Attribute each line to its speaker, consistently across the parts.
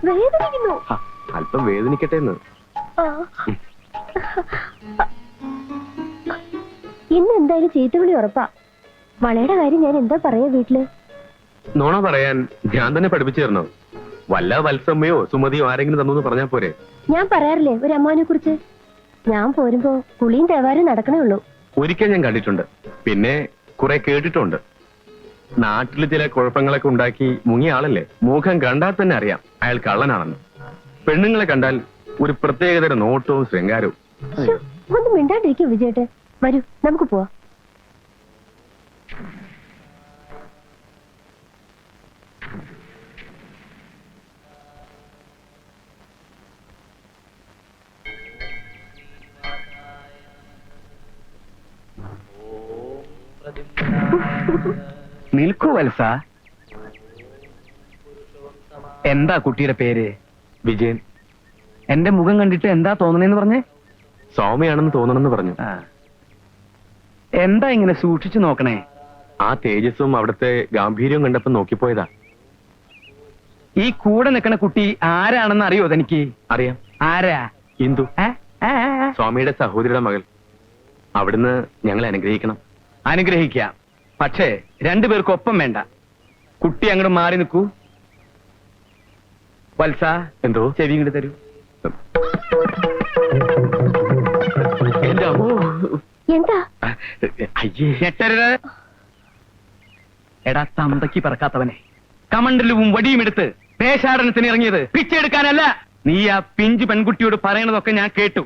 Speaker 1: വേദനിക്കുന്നു.
Speaker 2: അല്പം വേദനിക്കട്ടെ എന്ന്.
Speaker 1: ഇന്ന് എന്തായാലും ചീത്തവിളി ഉറപ്പാ. വളയുടെ കാര്യം ഞാൻ എന്താ പറയാ വീട്ടില്?
Speaker 2: നോണ പറയാൻ ഞാൻ തന്നെ പഠിപ്പിച്ചു തരണോ? വല്ല വത്സമ്മയോ സുമതിയോ ആരെങ്കിലും തന്നു പറഞ്ഞാ പോരെ?
Speaker 1: ഞാൻ പറയാറില്ലേ ഒരു അമ്മാനെ കുറിച്ച്. ഞാൻ പോരുമ്പോ കുളിയും തേവാരും നടക്കണേ ഉള്ളൂ.
Speaker 2: ഒരിക്കൽ ഞാൻ കണ്ടിട്ടുണ്ട്, പിന്നെ കുറെ കേട്ടിട്ടുണ്ട്. നാട്ടില് ചില കുഴപ്പങ്ങളൊക്കെ ഉണ്ടാക്കി മുങ്ങിയ ആളല്ലേ. മുഖം കണ്ടാൽ തന്നെ അറിയാം അയാൾ കള്ളനാണെന്ന്. പെണ്ണുങ്ങളെ കണ്ടാൽ ഒരു പ്രത്യേകതര നോട്ടവും ശൃംഗാരവും.
Speaker 1: ഒന്ന് മിണ്ടാണ്ടിരിക്കും വിജയേട്ടെ. വരൂ നമുക്ക് പോവാം.
Speaker 3: നിൽക്കൂ വത്സ. എന്താ കുട്ടിയുടെ പേര്?
Speaker 2: വിജയൻ.
Speaker 3: എന്റെ മുഖം കണ്ടിട്ട് എന്താ തോന്നണേന്ന് പറഞ്ഞേ?
Speaker 2: സൗമ്യയാണെന്ന് തോന്നണമെന്ന് പറഞ്ഞു.
Speaker 3: എന്താ ഇങ്ങനെ സൂക്ഷിച്ചു നോക്കണേ?
Speaker 2: ആ തേജസ്സും അവിടുത്തെ ഗാംഭീര്യവും കണ്ടപ്പോ നോക്കിപ്പോയതാ.
Speaker 3: ഈ കൂടെ നിൽക്കണ കുട്ടി ആരാണെന്ന് അറിയോ തനിക്ക്?
Speaker 2: അറിയാം.
Speaker 3: ആരാ?
Speaker 2: ഇന്ദു, സ്വാമിയുടെ സഹോദരിയുടെ മകൾ. അവിടുന്ന് ഞങ്ങളെ അനുഗ്രഹിക്കണം.
Speaker 3: അനുഗ്രഹിക്കാം, പക്ഷേ രണ്ടുപേർക്കൊപ്പം വേണ്ട. കുട്ടി അങ്ങോട്ട് മാറി നിൽക്കൂ. വത്സ,
Speaker 2: എന്തോ?
Speaker 3: ചെവി ഇങ്ങോട്ട് തരൂ.
Speaker 1: എന്താ?
Speaker 3: ഞെട്ടരുത്. എടാ തന്തയ്ക്ക് പറക്കാത്തവനെ, കമണ്ടലും വടിയും എടുത്ത് ദേശാടനത്തിന് ഇറങ്ങിയത് പിച്ചെടുക്കാനല്ല. നീ ആ പിഞ്ചു പെൺകുട്ടിയോട് പറയണതൊക്കെ ഞാൻ കേട്ടു.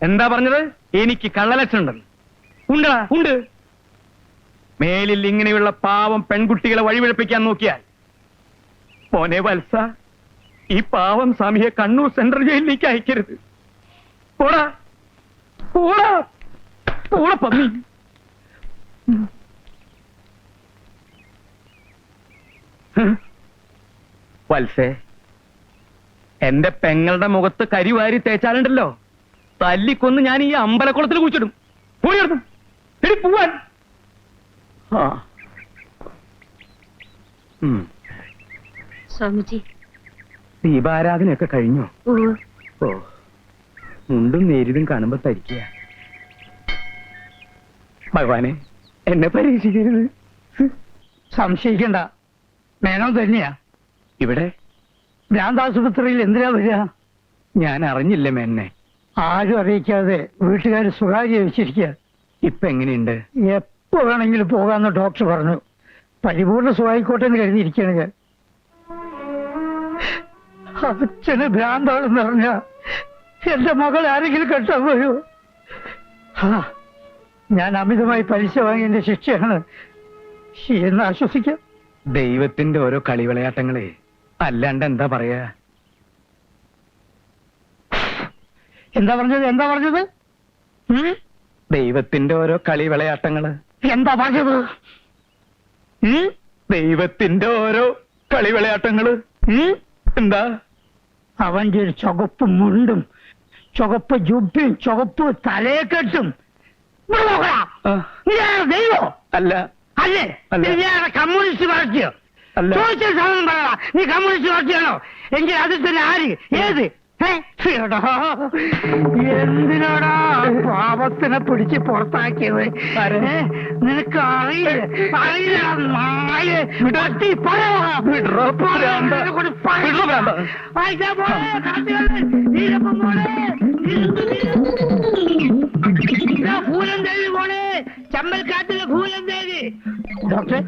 Speaker 3: എന്താ പറഞ്ഞത്? എനിക്ക് കള്ളലക്ഷണുണ്ടെന്ന്. ഉണ്ടടാ, ഉണ്ട്. മേലിൽ ഇങ്ങനെയുള്ള പാവം പെൺകുട്ടികളെ വഴിപിഴപ്പിക്കാൻ നോക്കിയാൽ പോനെ വത്സ, ഈ പാവം സ്വാമിയെ കണ്ണൂർ സെൻട്രൽ ജയിലിലേക്ക് അയക്കരുത്. പോടാ പോടാ പോടാ പന്നി. വത്സേ, എന്റെ പെങ്ങളുടെ മുഖത്ത് കരിവാരി തേച്ചാലുണ്ടല്ലോ, തല്ലിക്കൊന്ന് ഞാൻ ഈ അമ്പലക്കുളത്തിൽ കുഴിച്ചിടും. പോയി പോവാൻ.
Speaker 1: സ്വാമിജി,
Speaker 3: ദീപാരാധനയൊക്കെ കഴിഞ്ഞോ? ഓ, മുണ്ടും നേരിതും കാണുമ്പോ തരിക്കുക. ഭഗവാനെ, എന്നെ പരീക്ഷിക്കരുത്.
Speaker 4: സംശയിക്കണ്ട, മേനോ തന്നെയാ.
Speaker 3: ഇവിടെ
Speaker 4: ഭ്രാന്താശുപത്രിയിൽ എന്തിനാ വരിക?
Speaker 3: ഞാൻ അറിഞ്ഞില്ല മേന്നെ.
Speaker 4: ആരും അറിയിക്കാതെ വീട്ടുകാർ സ്വകാര്യ വെച്ചിരിക്കുക.
Speaker 3: ഇപ്പൊ എങ്ങനെയുണ്ട്?
Speaker 4: എപ്പോ വേണമെങ്കിലും പോകാന്ന് ഡോക്ടർ പറഞ്ഞു. പരിപൂർണ സുഖായിക്കോട്ടെ എന്ന് കരുതിയിരിക്കുകയാണ് ഞാൻ. അച്ഛന് ഭ്രാന്താണെന്ന് പറഞ്ഞ എന്റെ മകൾ ആരെങ്കിലും കെട്ടാൻ വരൂ? ഞാൻ അമിതമായി പലിശ വാങ്ങിയതിന്റെ ശിക്ഷയാണ് എന്ന് ആശ്വസിക്കാം.
Speaker 3: ദൈവത്തിന്റെ ഓരോ കളിവിളയാട്ടങ്ങളെ, അല്ലാണ്ട് എന്താ പറയാ?
Speaker 4: എന്താ പറഞ്ഞത്? എന്താ പറഞ്ഞത്?
Speaker 3: ദൈവത്തിന്റെ ഓരോ കളിവിളയാട്ടങ്ങള്.
Speaker 4: എന്താ പറഞ്ഞത്?
Speaker 3: ദൈവത്തിന്റെ ഓരോ കളിവിളയാട്ടങ്ങള്. എന്താ?
Speaker 4: അവന്റെ ഒരു ചുവപ്പ് മുണ്ടും ചുവപ്പ് ജുബയും ചുവപ്പ് തലയെക്കെട്ടും. ദൈവോ?
Speaker 3: അല്ല.
Speaker 4: അല്ലേ? കമ്മ്യൂണിസ്റ്റ് പാർട്ടിയോ?
Speaker 3: അല്ല.
Speaker 4: ചോദിച്ച സാധനം പറയടാ. നീ കമ്മ്യൂണിസ്റ്റ് പാർട്ടിയാണോ? എങ്കിൽ അതിൽ തന്നെ ആര്? ഏത്? എന്തിനാടാ പാപത്തിനെ പിടിച്ച് പുറത്താക്കിയത്? നിനക്ക് അറിയില്ല. ചമ്മൽക്കാട്ടിലെ ഭൂലം ദേവി. ഡോക്ടറെ,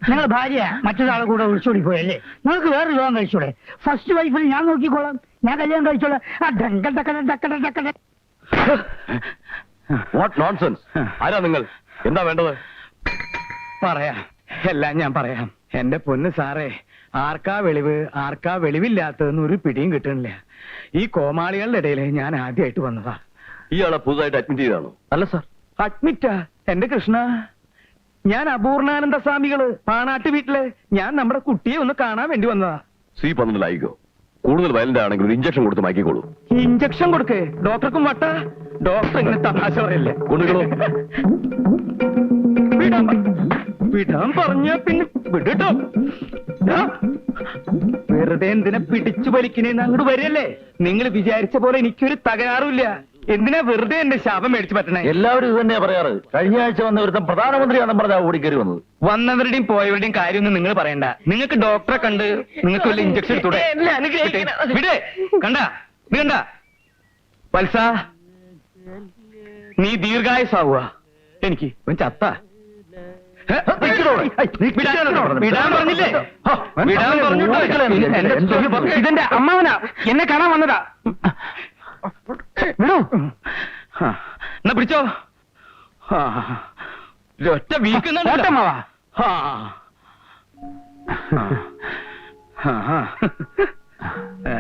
Speaker 4: നിങ്ങളുടെ ഭാര്യ മറ്റൊരാളെ കൂടെ ഒളിച്ചോടി പോയല്ലേ? നിങ്ങൾക്ക് വേറെ വിവാഹം കഴിച്ചൂടെ? ഫസ്റ്റ് വൈഫിന് ഞാൻ നോക്കിക്കോളാം. ഞാൻ കല്യാണം കഴിച്ചോളാം.
Speaker 2: What nonsense! ആരാ നിങ്ങൾ? എന്താ വേണ്ടത്?
Speaker 3: പറയാം, എല്ലാം ഞാൻ പറയാം. എന്റെ പൊന്ന് സാറേ, ആർക്കാ വെളിവ് ആർക്കാ വെളിവില്ലാത്തതെന്ന് ഒരു പിടിയും കിട്ടണില്ല. ഈ കോമാളികളുടെ ഇടയിൽ ഞാൻ ആദ്യമായിട്ട് വന്നതാ.
Speaker 2: ഇയാളെ പുതുതായിട്ട് അഡ്മിറ്റ് ചെയ്താണോ?
Speaker 3: അല്ല സാർ, അഡ്മിറ്റാ. എന്റെ കൃഷ്ണ, ഞാൻ അപൂർണാനന്ദ സ്വാമികള് പാണാട്ട് വീട്ടില് ഞാൻ നമ്മുടെ കുട്ടിയെ ഒന്ന് കാണാൻ വേണ്ടി വന്നതാ.
Speaker 2: C12 ആയിക്കോ. കൂടുതൽ വയലന്റ് ആണെങ്കിൽ ഒരു ഇഞ്ചക്ഷൻ കൊടുത്ത് മാറ്റിക്കോളൂ.
Speaker 3: ഇഞ്ചക്ഷൻ കൊടുക്കേ? ഡോക്ടർക്കും വട്ട? ഡോക്ടർ ഇങ്ങനെ തമാശ പറയല്ലേ?
Speaker 2: കൊണ്ടുകളോ.
Speaker 3: വിടാൻ പറഞ്ഞ പിന്നെ വിടട്ടോ. വെറുതെ എന്തിനാ പിടിച്ചു വലിക്കണേന്ന് അങ്ങോട്ട് വരല്ലേ? നിങ്ങൾ വിചാരിച്ച പോലെ എനിക്കൊരു തകരാറുമില്ല. എന്തിനാ വെറുതെ എന്റെ ശാപം മേടിച്ചു പറ്റണേ?
Speaker 5: എല്ലാവരും ഇത് തന്നെയാ പറയാറ്. കഴിഞ്ഞ ആഴ്ച വന്ന ഒരുത്തം പ്രധാനമന്ത്രിയാണെന്ന് പറഞ്ഞാ ഓടിക്കറി വന്നത്.
Speaker 3: വന്നവരുടെയും പോയവരുടെയും കാര്യമൊന്നും നിങ്ങൾ പറയണ്ട. നിങ്ങൾക്ക് ഡോക്ടറെ കണ്ട് നിങ്ങൾക്ക് വല്ല ഇഞ്ചക്ഷൻ എടുത്തൂടെ? വിടേ കണ്ട നീ കണ്ട വത്സ, നീ ദീർഘായുസാവുക. എനിക്ക് ചത്ത വിടാൻ പറഞ്ഞില്ലേ? വിടാൻ പറഞ്ഞിട്ടോ? ഇതെന്റെ അമ്മാവനാ, എന്നെ കാണാൻ വന്നതാ. വിടൂ. എന്നാ പിടിച്ചോ. ഒറ്റ വീക്കുന്നുണ്ടോ?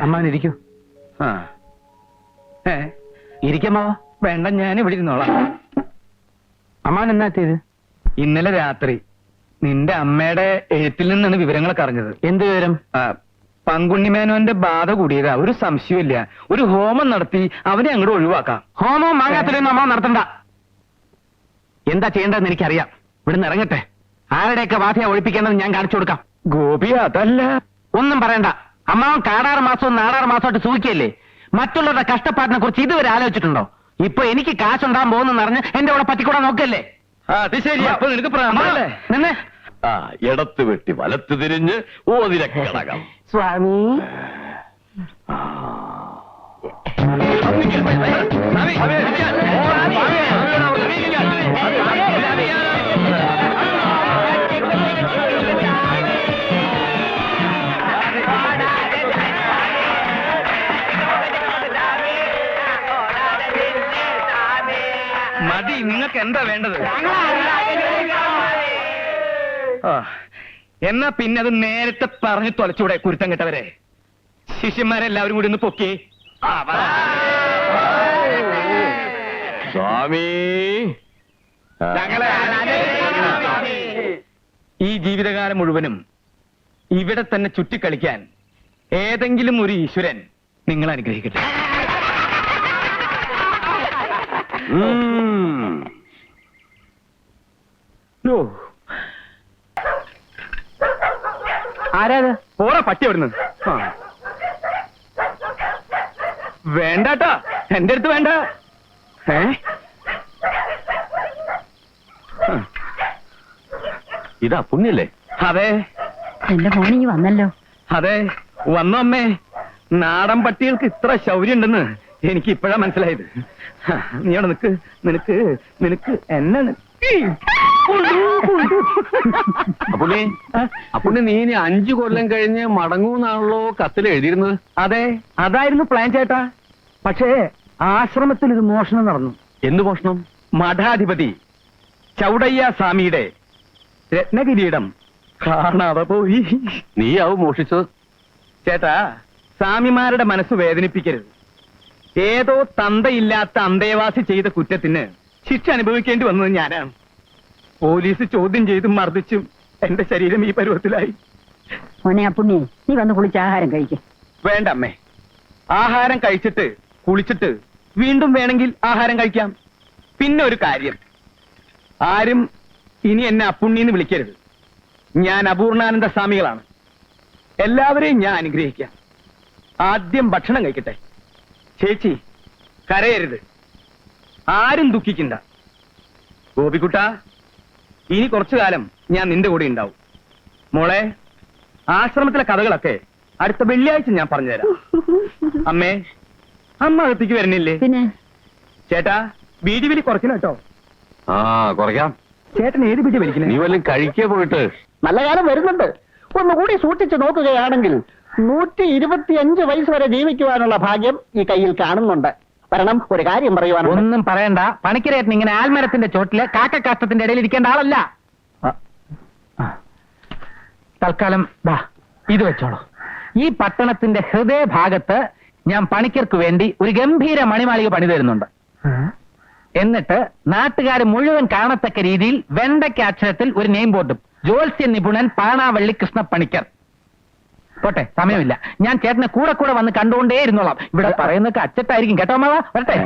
Speaker 3: അമ്മാവനിരിക്കൂ. ഇരിക്കമ്മാവ. വേണ്ട, ഞാൻ ഇവിടെ ഇരുന്നോളാം. അമ്മാവൻ എന്നാ ചെയ്ത്? ഇന്നലെ രാത്രി നിന്റെ അമ്മയുടെ എഴുത്തിൽ നിന്നാണ് വിവരങ്ങളൊക്കെ അറിഞ്ഞത്. എന്ത് വിവരം? പങ്കുണ്ണിമേനോന്റെ ബാധ കൂടിയതാ, ഒരു സംശയമില്ല. ഒരു ഹോമം നടത്തി അവനെ അങ്ങോട്ട് ഒഴിവാക്കാം. ഹോമം മാങ്ങാത്തിലൊന്നും അമ്മ നടത്തണ്ട. എന്താ ചെയ്യേണ്ടതെന്ന് എനിക്കറിയാം. ഇവിടുന്ന് ഇറങ്ങട്ടെ. ആരുടെയൊക്കെ ബാധയെ ഒഴിപ്പിക്കേണ്ടത് ഞാൻ കാണിച്ചു കൊടുക്കാം. ഗോപി, അതല്ല. ഒന്നും പറയണ്ട. അമ്മാവൻ 6 മാസവും 4 മാസമായിട്ട് സൂഹിക്കല്ലേ? മറ്റുള്ളവരുടെ കഷ്ടപ്പാടിനെ കുറിച്ച് ഇതുവരെ ആലോചിച്ചിട്ടുണ്ടോ? ഇപ്പൊ എനിക്ക് കാശുണ്ടാകാൻ പോകുന്നെന്ന് അറിഞ്ഞ് എന്റെ കൂടെ പറ്റിക്കൂടാൻ നോക്കല്ലേ? അത് ശരി. അപ്പൊ നിനക്ക് പ്രാമല്ലേ? നിന്നെ
Speaker 5: ഇടത്ത് വെട്ടി വലത്ത് തിരിഞ്ഞ് ഓതിരക്കടകം.
Speaker 1: സ്വാമി,
Speaker 3: മതി. നിങ്ങൾക്ക് എന്താ വേണ്ടത്? എന്നാ പിന്നെ അത് നേരത്തെ പറഞ്ഞു തൊലച്ചൂടെ കുരുത്തം കെട്ടവരെ? ശിഷ്യന്മാരെല്ലാവരും കൂടി ഒന്ന് പൊക്കി.
Speaker 5: സ്വാമി,
Speaker 3: ഈ ജീവിതകാലം മുഴുവനും ഇവിടെ തന്നെ ചുറ്റിക്കളിക്കാൻ ഏതെങ്കിലും ഒരു ഈശ്വരൻ നിങ്ങൾ അനുഗ്രഹിക്കട്ടെ. ആരാത്? പോടാ പട്ടി അവിടുന്ന്. വേണ്ടാട്ടാ, എന്റെ അടുത്ത് വേണ്ട.
Speaker 2: ഇതാ പുണ്യല്ലേ?
Speaker 3: അതെ.
Speaker 1: എന്റെ മോനിങ്ങി വന്നല്ലോ.
Speaker 3: അതെ, വന്നു അമ്മേ. നാടൻ പട്ടികൾക്ക് ഇത്ര ശൗര്യം ഉണ്ടെന്ന് എനിക്ക് ഇപ്പോഴാ മനസ്സിലായത്. നീ അവിടെ നിനക്ക് നിനക്ക് നിനക്ക് എന്നെ
Speaker 2: അപ്പുണ്ണി, നീ ഇനി 5 കൊല്ലം കഴിഞ്ഞ് മടങ്ങൂന്നാണല്ലോ കത്തിൽ എഴുതിയിരുന്നത്.
Speaker 3: അതെ, അതായിരുന്നു പ്ലാൻ ചേട്ടാ. പക്ഷേ ആശ്രമത്തിൽ ഒരു മോഷണം നടന്നു.
Speaker 2: എന്ത് മോഷണം?
Speaker 3: മഠാധിപതി ചൗടയ്യ സ്വാമിയുടെ രത്നകിരീടം കാണാതെ പോയി.
Speaker 2: നീയാവും മോഷിച്ചത്.
Speaker 3: ചേട്ടാ, സ്വാമിമാരുടെ മനസ്സ് വേദനിപ്പിക്കരുത്. ഏതോ തന്തയില്ലാത്ത അന്തേവാസി ചെയ്ത കുറ്റത്തിന് ശിക്ഷ അനുഭവിക്കേണ്ടി വന്നത് ഞാനാണ്. പോലീസ് ചോദ്യം ചെയ്തും മർദ്ദിച്ചും എന്റെ ശരീരം ഈ പരുവത്തിലായി.
Speaker 1: മോനെ അപ്പുണ്ണി, നീ വന്ന് കുളിച്ച് ആഹാരം കഴിക്ക.
Speaker 3: വേണ്ട അമ്മേ, ആഹാരം കഴിച്ചിട്ട് കുളിച്ചിട്ട് വീണ്ടും വേണമെങ്കിൽ ആഹാരം കഴിക്കാം. പിന്നെ ഒരു കാര്യം, ആരും ഇനി എന്നെ അപ്പുണ്ണിന്ന് വിളിക്കരുത്. ഞാൻ അപൂർണാനന്ദ സ്വാമികളാണ്. എല്ലാവരെയും ഞാൻ അനുഗ്രഹിക്കാം. ആദ്യം ഭക്ഷണം കഴിക്കട്ടെ. ചേച്ചി, കരയരുത്. ആരും ദുഃഖിക്കണ്ട. ഗോപിക്കുട്ട, ഇനി കുറച്ചു കാലം ഞാൻ നിന്റെ കൂടെ ഉണ്ടാവും. മോളെ, ആശ്രമത്തിലെ കഥകളൊക്കെ അടുത്ത വെള്ളിയാഴ്ച ഞാൻ പറഞ്ഞുതരാം. അമ്മേ, അമ്മ അകത്തേക്ക് വരുന്നില്ലേ?
Speaker 1: പിന്നെ
Speaker 3: ചേട്ടാ, ബീഡി വലി കുറയ്ക്കണം കേട്ടോ.
Speaker 2: കുറയ്ക്കാം.
Speaker 3: ചേട്ടൻ ഏത് ബീഡി വലിക്കണേ?
Speaker 2: നീ വല്ലതും കഴിക്കേ പോയിട്ട്.
Speaker 4: നല്ല കാലം വരുന്നുണ്ട്. ഒന്നുകൂടി സൂക്ഷിച്ചു നോക്കുകയാണെങ്കിൽ 125 വയസ്സ് വരെ ജീവിക്കുവാനുള്ള ഭാഗ്യം ഈ കയ്യിൽ കാണുന്നുണ്ട്. കാരണം ഒരു കാര്യം പറയുവാനുണ്ട്.
Speaker 3: ഒന്നും പറയണ്ട. പണിക്കരേട്ടൻ ഇങ്ങനെ ആൽമരത്തിന്റെ ചോട്ടില് കാക്കക്കാഷ്ടത്തിന്റെ ഇടയിൽ ഇരിക്കേണ്ട ആളല്ല. തൽക്കാലം ദാ ഇത് വെച്ചോളൂ. ഈ പട്ടണത്തിന്റെ ഹൃദയഭാഗത്ത് ഞാൻ പണിക്കർക്ക് വേണ്ടി ഒരു ഗംഭീര മണിമാളിക പണി തരുന്നുണ്ട്. എന്നിട്ട് നാട്ടുകാർ മുഴുവൻ കാണത്തക്ക രീതിയിൽ വെണ്ടയ്ക്ക അക്ഷരത്തിൽ ഒരു നെയിം ബോർഡും. ജ്യോത്സ്യ നിപുണൻ പാണാവള്ളി കൃഷ്ണ പണിക്കർ. പോട്ടെ, സമയമില്ല. ഞാൻ ചേട്ടനെ കൂടെ കൂടെ വന്ന് കണ്ടുകൊണ്ടേ ഇരുന്നോളാം. ഇവിടെ പറയുന്നൊക്കെ അച്ചട്ടായിരിക്കും കേട്ടോ മാവ. വരട്ടെ.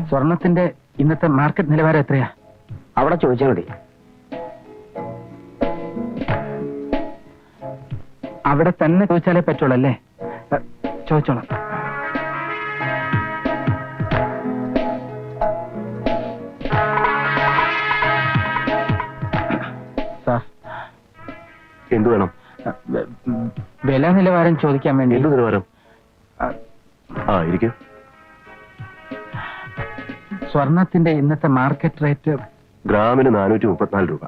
Speaker 3: സ്വർണത്തിന്റെ ഇന്നത്തെ മാർക്കറ്റ് നിലവാരം എത്രയാ?
Speaker 5: അവിടെ ചോദിച്ചാൽ മതി.
Speaker 3: അവിടെ തന്നെ ചോദിച്ചാലേ പറ്റുള്ളൂ അല്ലേ? ചോദിച്ചോളാം. സാർ,
Speaker 5: എന്തു വേണം?
Speaker 3: വില നിലവാരം ചോദിക്കാൻ വേണ്ടി.
Speaker 5: എന്ത് നിലവാരം? ഇരിക്കും.
Speaker 3: സ്വർണത്തിന്റെ ഇന്നത്തെ മാർക്കറ്റ് റേറ്റ്
Speaker 5: ഗ്രാമിന് 434 രൂപ.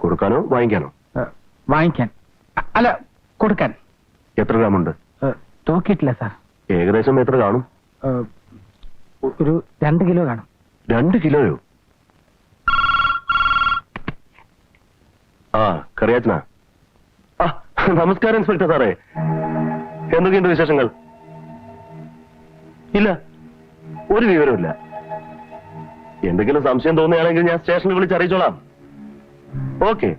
Speaker 5: കൊടുക്കാനോ വാങ്ങിക്കാനോ?
Speaker 3: വാങ്ങിക്കാൻ. അല്ല, കൊടുക്കാൻ.
Speaker 5: എത്ര ഗ്രാമുണ്ട്?
Speaker 3: തൂക്കിയിട്ടില്ല സാർ.
Speaker 5: ഏകദേശം എത്ര കാണും?
Speaker 3: ഒരു 2 കിലോ കാണും.
Speaker 5: 2 കിലോയോ? കറിയാച്ചനാ? നമസ്കാരം ഇൻസ്പെക്ടർ സാറേ. എന്തൊക്കെയുണ്ട് വിശേഷങ്ങൾ? ഇല്ല, ഒരു വിവരമില്ല. എന്തെങ്കിലും സംശയം തോന്നുകയാണെങ്കിൽ ഞാൻ സ്റ്റേഷനിൽ വിളിച്ച് അറിയിച്ചോളാം. ഓക്കെ.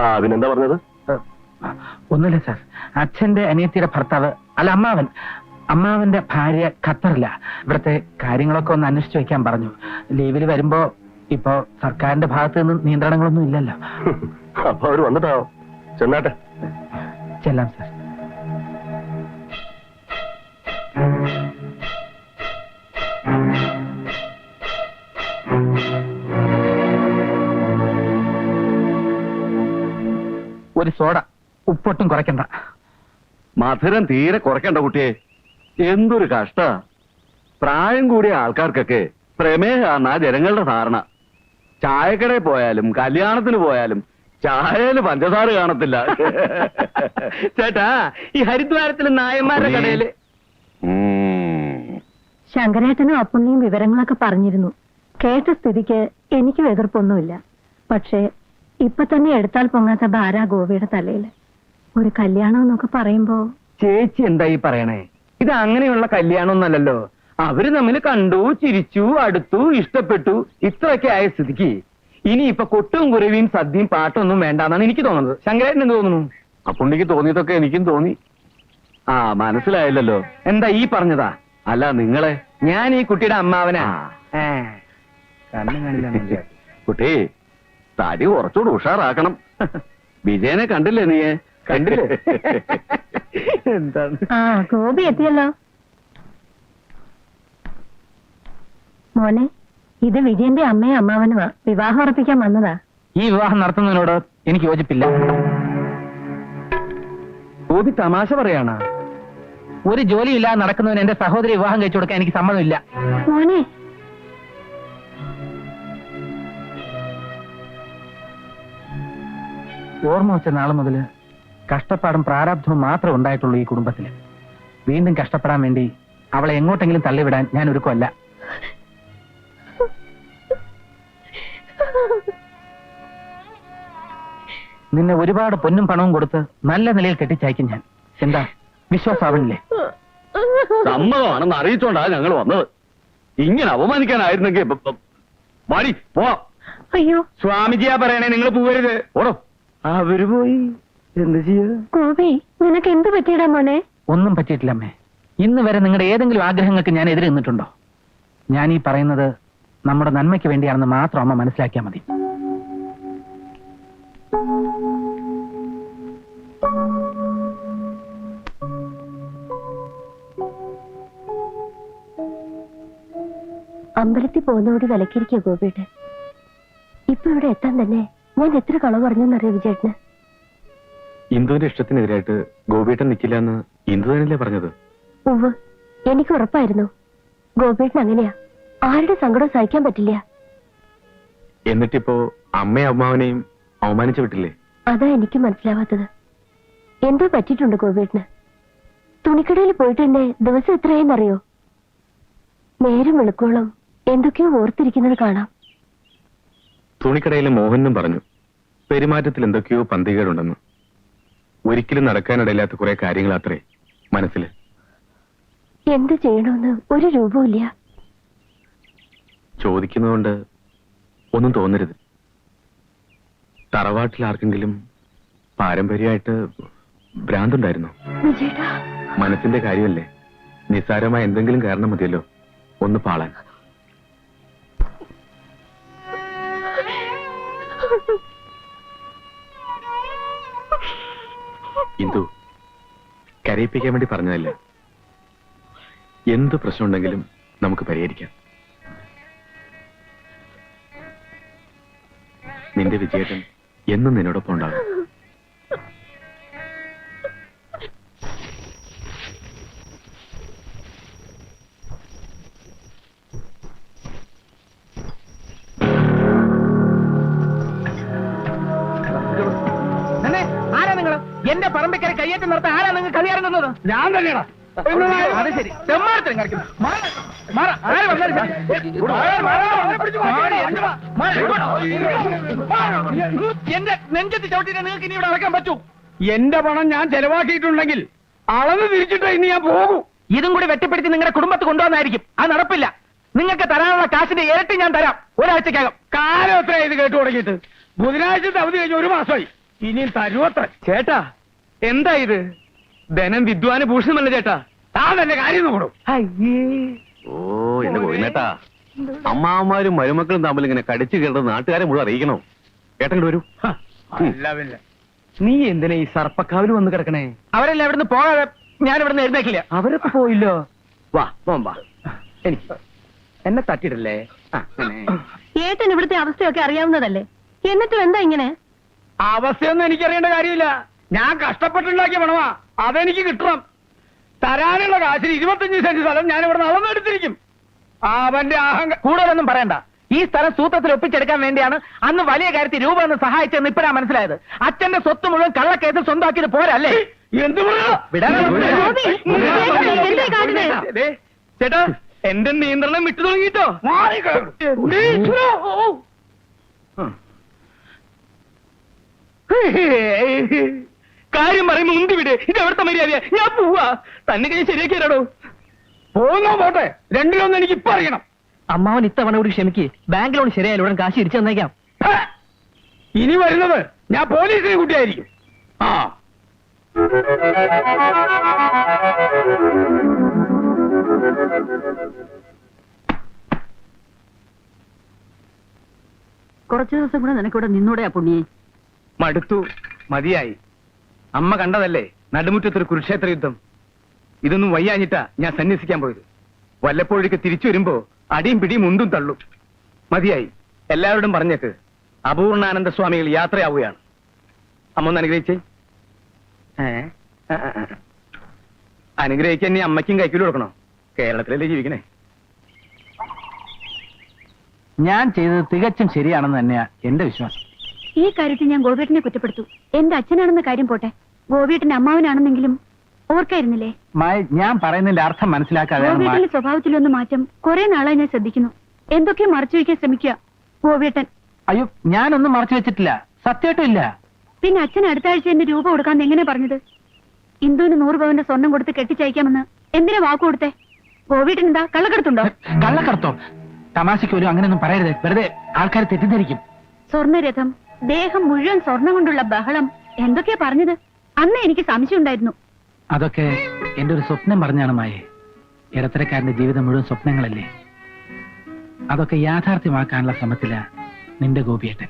Speaker 5: അതിനെന്താ പറഞ്ഞത്?
Speaker 3: ഒന്നുമില്ല സാർ. അച്ഛന്റെ അനിയത്തിയുടെ ഭർത്താവ്, അല്ല അമ്മാവന്റെ ഭാര്യ ഖത്തറില്ല. ഇവിടുത്തെ കാര്യങ്ങളൊക്കെ ഒന്ന് അന്വേഷിച്ച് വെക്കാൻ പറഞ്ഞു. ലീവിൽ വരുമ്പോ ഇപ്പോ സർക്കാരിന്റെ ഭാഗത്ത് നിന്ന് നിയന്ത്രണങ്ങളൊന്നും ഇല്ലല്ലോ.
Speaker 5: അപ്പൊ അവര് വന്നിട്ടാവോ? ചെന്നാട്ടെ.
Speaker 3: ചെല്ലാം സാർ. ഒരു സോഡ, ഉപ്പൊട്ടും കുറയ്ക്കണ്ട.
Speaker 5: മധുരം തീരെ കുറയ്ക്കണ്ട കുട്ടിയെ. എന്തൊരു കഷ്ട. പ്രായം കൂടിയ ആൾക്കാർക്കൊക്കെ പ്രമേഹമാണ് ജനങ്ങളുടെ ധാരണ. ചായക്കടയിൽ പോയാലും കല്യാണത്തിന് പോയാലും ചായയില് പഞ്ചസാര കാണത്തില്ല.
Speaker 3: ചേട്ടാ, ഈ ഹരിദ്വാരത്തിലെ നായന്മാരുടെ കടയില്
Speaker 1: ശങ്കരേട്ടനും അപ്പുണ്ണിയും വിവരങ്ങളൊക്കെ പറഞ്ഞിരുന്നു. കേട്ട സ്ഥിതിക്ക് എനിക്ക് എതിർപ്പൊന്നുമില്ല. പക്ഷേ ഇപ്പൊ തന്നെ എടുത്താൽ പൊങ്ങാത്ത ഭാരാ ഗോപിയുടെ തലയില്. ഒരു കല്യാണം എന്നൊക്കെ പറയുമ്പോ.
Speaker 3: ചേച്ചി എന്താ ഈ പറയണേ? ഇത് അങ്ങനെയുള്ള കല്യാണമൊന്നല്ലല്ലോ. അവര് തമ്മിൽ കണ്ടു, ചിരിച്ചു, അടുത്തു, ഇഷ്ടപ്പെട്ടു. ഇത്രയൊക്കെ ആയ സ്ഥിതിക്ക് ഇനി ഇപ്പൊ കൊട്ടും കുരവിയും സദ്യയും പാട്ടൊന്നും വേണ്ടാന്നാണ് എനിക്ക് തോന്നുന്നത്. ശങ്കരേട്ടൻ എന്ത് തോന്നുന്നു?
Speaker 5: അപ്പുണ്ണിക്ക് തോന്നിയതൊക്കെ എനിക്കും തോന്നി. മനസ്സിലായില്ലല്ലോ.
Speaker 3: എന്താ ഈ പറഞ്ഞതാ?
Speaker 5: അല്ല, നിങ്ങളെ.
Speaker 3: ഞാൻ ഈ കുട്ടിയുടെ അമ്മാവനാ. കണ്ണും കാണില്ല.
Speaker 5: കുട്ടി, തടി കുറച്ചുകൂടെ ഉഷാറാക്കണം. വിജയനെ കണ്ടില്ലേ നീ?
Speaker 3: കണ്ടില്ലേ? എന്താണ്?
Speaker 1: ഗോപി എത്തിയല്ലോ. മോനെ, ഇത് വിജയന്റെ അമ്മയും അമ്മാവനുമാ. വിവാഹം ഉറപ്പിക്കാൻ വന്നതാ.
Speaker 3: ഈ വിവാഹം നടത്തുന്നതിനോട് എനിക്ക് യോജിപ്പില്ല. ഗോപി തമാശ പറയാണ്. ഒരു ജോലിയില്ലാതെ നടക്കുന്നതിന് എന്റെ സഹോദരി വിവാഹം കഴിച്ചു കൊടുക്കാൻ എനിക്ക് സമ്മതമില്ല.
Speaker 1: മോനെ,
Speaker 3: ഓർമ്മ വെച്ച നാളെ മുതല് കഷ്ടപ്പാടും പ്രാരാബ്ധവും മാത്രമേ ഉണ്ടായിട്ടുള്ളൂ ഈ കുടുംബത്തില്. വീണ്ടും കഷ്ടപ്പെടാൻ വേണ്ടി അവളെ എങ്ങോട്ടെങ്കിലും തള്ളിവിടാൻ ഞാൻ ഒരുക്കമല്ല. നിന്നെ ഒരുപാട് പൊന്നും പണവും കൊടുത്ത് നല്ല നിലയിൽ കെട്ടിച്ചയക്കും ഞാൻ. എന്താ, വിശ്വാസാവണില്ലേ?
Speaker 5: സമ്മതമാണെന്ന് അറിയിച്ചോണ്ടാ ഞങ്ങൾ വന്നത്. ഇങ്ങനെ അവമാനിക്കാനായിരുന്നെങ്കിൽ മാറി പോവാം.
Speaker 1: അയ്യോ
Speaker 3: സ്വാമിജിയാ പറയണേ, നിങ്ങൾ പോവരുത്.
Speaker 5: ഓടോ.
Speaker 3: അവര് പോയി എന്ത് ചെയ്യാ?
Speaker 1: ഗോപി, നിനക്ക് എന്ത് പറ്റിയടാ മോനെ?
Speaker 3: ഒന്നും പറ്റിയിട്ടില്ല അമ്മേ. ഇന്ന് വരെ നിങ്ങളുടെ ഏതെങ്കിലും ആഗ്രഹങ്ങൾക്ക് ഞാൻ എതിരെ നിന്നിട്ടുണ്ടോ? ഞാൻ ഈ പറയുന്നത് നമ്മുടെ നന്മയ്ക്ക് വേണ്ടിയാണെന്ന് മാത്രം അമ്മ മനസ്സിലാക്കിയാൽ മതി.
Speaker 1: അമ്പലത്തിൽ പോകുന്നതോട് വിലക്കിരിക്കുക ഗോപിയുടെ. ഇപ്പൊ ഇവിടെ എത്താൻ തന്നെ ഞാൻ എത്ര കളവ് പറഞ്ഞെന്നറിയോ വിജയേട്ടന്?
Speaker 2: ഇന്ദുവിന്റെ ഇഷ്ടത്തിനെതിരായിട്ട് ഗോപിയേട്ടൻ നിൽക്കില്ല എന്ന് ഇന്ദു തന്നെയല്ലേ പറഞ്ഞത്?
Speaker 1: ഉവ്വ്, എനിക്ക് ഉറപ്പായിരുന്നു. ഗോപിയേട്ടൻ അങ്ങനെയാ. ആരുടെ സങ്കടം സഹിക്കാൻ പറ്റില്ല.
Speaker 2: എന്നിട്ടിപ്പോ അമ്മയും അമ്മാവനെയും അവമാനിച്ചു വിട്ടില്ലേ?
Speaker 1: അതാ എനിക്ക് മനസ്സിലാവാത്തത്. എന്തോ പറ്റിയിട്ടുണ്ട് ഗോപിയേട്ടന്. തുണിക്കടയിൽ പോയിട്ട് എന്നെ ദിവസം എത്രയെന്നറിയോ? നേരം വെളുക്കോളം എന്തൊക്കെയോ ഓർത്തിരിക്കുന്നത് കാണാം.
Speaker 2: തുണിക്കടയിലെ മോഹനും പറഞ്ഞു പെരുമാറ്റത്തിൽ എന്തൊക്കെയോ പന്തികേടുണ്ടെന്ന്. ഒരിക്കലും നടക്കാനിടയില്ലാത്ത കുറെ കാര്യങ്ങൾ അത്രേ മനസ്സിൽ.
Speaker 1: എന്ത് ചെയ്യണമെന്ന് ഒരു രൂപമില്ല.
Speaker 2: ചോദിക്കുന്നതുകൊണ്ട് ഒന്നും തോന്നരുത്. തറവാട്ടിൽ ആർക്കെങ്കിലും പാരമ്പര്യമായിട്ട് ഭ്രാന്തുണ്ടായിരുന്നു?
Speaker 1: വിജയേട്ടാ,
Speaker 2: മനസ്സിന്റെ കാര്യമല്ലേ, നിസ്സാരമായ എന്തെങ്കിലും കാരണം മതിയല്ലോ ഒന്ന് പാളാൻ. ഇന്ദു, കരയിപ്പിക്കാൻ വേണ്ടി പറഞ്ഞതല്ല. എന്ത് പ്രശ്നമുണ്ടെങ്കിലും നമുക്ക് പരിഹരിക്കാം. നിന്റെ വിജയേട്ടൻ എന്നും നിന്നോടൊപ്പം ഉണ്ടാകും.
Speaker 3: ആരാ നിങ്ങൾ എന്റെ പറമ്പിക്കര കയ്യേറ്റം നടത്താൻ? ആരാ നിങ്ങൾ കളി ഇറങ്ങുന്നത്?
Speaker 4: ഞാൻ തന്നെയാടാ.
Speaker 3: അത് ശരി, തെമ്മാരത്തിന് കളിക്കുന്നു. എന്റെ നെഞ്ചത്ത് ചവിട്ടിട്ട് നിങ്ങൾക്ക് ഇനി ഇവിടെ അടക്കാൻ പറ്റൂ?
Speaker 4: എന്റെ പണം ഞാൻ ചെലവാക്കിയിട്ടുണ്ടെങ്കിൽ അളന്ന് തിരിച്ചിട്ട് ഇനി ഞാൻ പോകും.
Speaker 3: ഇതും കൂടി വെട്ടിപ്പിടിച്ച് നിങ്ങളുടെ കുടുംബത്ത് കൊണ്ടുവന്നായിരിക്കും. അത് നടപ്പില്ല. നിങ്ങൾക്ക് തരാനുള്ള കാശിന്റെ ഇരട്ടി ഞാൻ തരാം ഒരാഴ്ചക്കകം.
Speaker 4: കാലം എത്ര ഇത് കേട്ടു തുടങ്ങിയിട്ട്? ബുധനാഴ്ചത്തെ അവധി കഴിഞ്ഞ് 1 മാസമായി. ഇനിയും തരുവത്ര.
Speaker 3: ചേട്ടാ, എന്താ ഇത്? ധനം വിദ്വാന് ഭൂഷണമല്ല ചേട്ടാ.
Speaker 4: താൻ തന്നെ കാര്യം നോക്കണം.
Speaker 2: ഓ എന്റെ കോയിനേട്ടാ, അമ്മാവന്മാരും മരുമക്കളും തമ്മിൽ ഇങ്ങനെ കടിച്ചു കയറുന്നത് നാട്ടുകാരെ മുഴുവൻ അറിയിക്കണോ? ഏട്ടൻ വരൂ.
Speaker 4: അല്ല പിന്നെ
Speaker 3: നീ എന്തിനാ ഈ സർപ്പക്കാവിൽ വന്ന് കിടക്കണേ? അവരെല്ലാം ഇവിടുന്ന് പോകാതെ ഞാൻ ഇവിടുന്ന് എഴുന്നേക്കില്ല. അവരൊക്കെ പോയില്ലോ. വാ വാ, എനിക്ക് എന്നെ തട്ടിയിടല്ലേ.
Speaker 1: ഏട്ടൻ ഇവിടുത്തെ അവസ്ഥയൊക്കെ അറിയാവുന്നതല്ലേ, എന്നിട്ടും എന്താ ഇങ്ങനെ?
Speaker 4: അവസ്ഥയൊന്നും എനിക്കറിയേണ്ട കാര്യമില്ല. ഞാൻ കഷ്ടപ്പെട്ടുണ്ടാക്കിയ പണമാ, അതെനിക്ക് കിട്ടണം. തരാനുള്ള കാശിന് 25 സെന്റ് സ്ഥലം ഞാൻ ഇവിടെ നടന്നെടുത്തിരിക്കും. അവന്റെ
Speaker 3: കൂടുതലൊന്നും പറയണ്ട. ഈ സ്ഥലം സൂത്രത്തിൽ ഒപ്പിച്ചെടുക്കാൻ വേണ്ടിയാണ് അന്ന് വലിയ കാര്യത്തിൽ രൂപ എന്ന് സഹായിച്ചെന്ന് ഇപ്പഴാ മനസ്സിലായത്. അച്ഛന്റെ സ്വത്ത് മുഴുവൻ കള്ളക്കേസിൽ സ്വന്തമാക്കിയത് പോരല്ലേ?
Speaker 4: എന്ത്
Speaker 3: ചേട്ടാ, എന്റെ നിയന്ത്രണം വിട്ടു തുടങ്ങിട്ടോ. കാര്യം പറയുമ്പോ മുന്തി വിട്. ഇത് എവിടുത്തെ മര്യാദ? ഞാൻ പോവാ. തന്നെ കഴിഞ്ഞ് ശരിയാക്കിയാലോ?
Speaker 4: പോകുന്നോ പോട്ടെ, രണ്ടിലൊന്നും എനിക്ക് ഇപ്പൊ അറിയണം.
Speaker 3: അമ്മാവൻ ഇത്തവണ കൂടി ക്ഷമിക്ക്. ബാങ്ക് ലോൺ ശരിയായാലും ഉടൻ കാശ് തിരിച്ചു തന്നേക്കാം.
Speaker 4: ഇനി വരുന്നത് ഞാൻ പോലീസിനെ കൂട്ടിയായിരിക്കും. ആ
Speaker 1: കുറച്ചു ദിവസം കൂടെ നിനക്കിവിടെ നിന്നൂടെയാ പുണ്യെ?
Speaker 3: മടുത്തു, മതിയായി. അമ്മ കണ്ടതല്ലേ നടുമുറ്റത്തൊരു കുരുക്ഷേത്ര യുദ്ധം. ഇതൊന്നും വയ്യാഞ്ഞിട്ടാ ഞാൻ സന്യസിക്കാൻ പോയത്. വല്ലപ്പോഴേക്ക് തിരിച്ചു വരുമ്പോ അടിയും പിടിയും മുണ്ടും തള്ളും. മതിയായി. എല്ലാവരോടും പറഞ്ഞേക്ക് അപൂർണാനന്ദ സ്വാമികൾ യാത്രയാവുകയാണ്. അമ്മ ഒന്ന് അനുഗ്രഹിച്ചേ. അനുഗ്രഹിക്കാൻ നീ അമ്മയ്ക്കും കൈക്കൂലി കൊടുക്കണോ? കേരളത്തിലല്ലേ ജീവിക്കണേ.
Speaker 6: ഞാൻ ചെയ്തത് തികച്ചും ശരിയാണെന്ന് തന്നെയാ എന്റെ വിശ്വാസം.
Speaker 1: ഈ കാര്യത്തിൽ ഞാൻ ഗോപിയേട്ടനെ കുറ്റപ്പെടുത്തു. എന്റെ അച്ഛനാണെന്ന കാര്യം പോട്ടെ, ഗോപിയേട്ടന്റെ അമ്മാവനാണെന്നെങ്കിലും ഓർക്കായിരുന്നില്ലേ?
Speaker 6: ഞാൻ പറയുന്നതിന്റെ അർത്ഥം മനസ്സിലാക്കാതെ
Speaker 1: ഗോപിയേട്ടന്റെ സ്വഭാവത്തിലൊന്ന് മാറ്റം കുറെ നാളായി ഞാൻ ശ്രദ്ധിക്കുന്നു. എന്തൊക്കെയോ മറച്ചു വയ്ക്കാൻ ശ്രമിക്കുക ഗോപിയേട്ടൻ.
Speaker 6: അയ്യോ, ഞാനൊന്നും മറച്ചു വെച്ചിട്ടില്ല, സത്യമായിട്ടും ഇല്ല.
Speaker 1: പിന്നെ അച്ഛൻ അടുത്ത ആഴ്ച എന്റെ രൂപ കൊടുക്കാന്ന് എങ്ങനെ പറഞ്ഞത്? ഇന്ദുവിന് 100 പവന്റെ സ്വർണം കൊടുത്ത് കെട്ടിച്ചയക്കാമെന്ന് എന്തിനാ വാക്ക് കൊടുത്തേ? ഗോപിയേട്ടൻ എന്താ കള്ളക്കടത്തുണ്ടോ?
Speaker 6: കള്ളക്കടത്തോ? തമാശയ്ക്ക് പോലും അങ്ങനെയൊന്നും പറയരുത്, വെറുതെ ആൾക്കാർ തെറ്റിദ്ധരിക്കും.
Speaker 1: സ്വർണ്ണരഥം, ദേഹം മുഴുവൻ സ്വർണം കൊണ്ടുള്ള ബഹളം, എന്തൊക്കെയാ പറഞ്ഞത്? അന്ന് എനിക്ക് സംശയം ഉണ്ടായിരുന്നു.
Speaker 6: അതൊക്കെ എന്റെ ഒരു സ്വപ്നം പറഞ്ഞാണ് മായേ. ഇടത്തരക്കാരന്റെ ജീവിതം മുഴുവൻ സ്വപ്നങ്ങളല്ലേ. അതൊക്കെ യാഥാർത്ഥ്യമാക്കാനുള്ള ശ്രമത്തിലാ നിന്റെ ഗോപിയേട്ടൻ.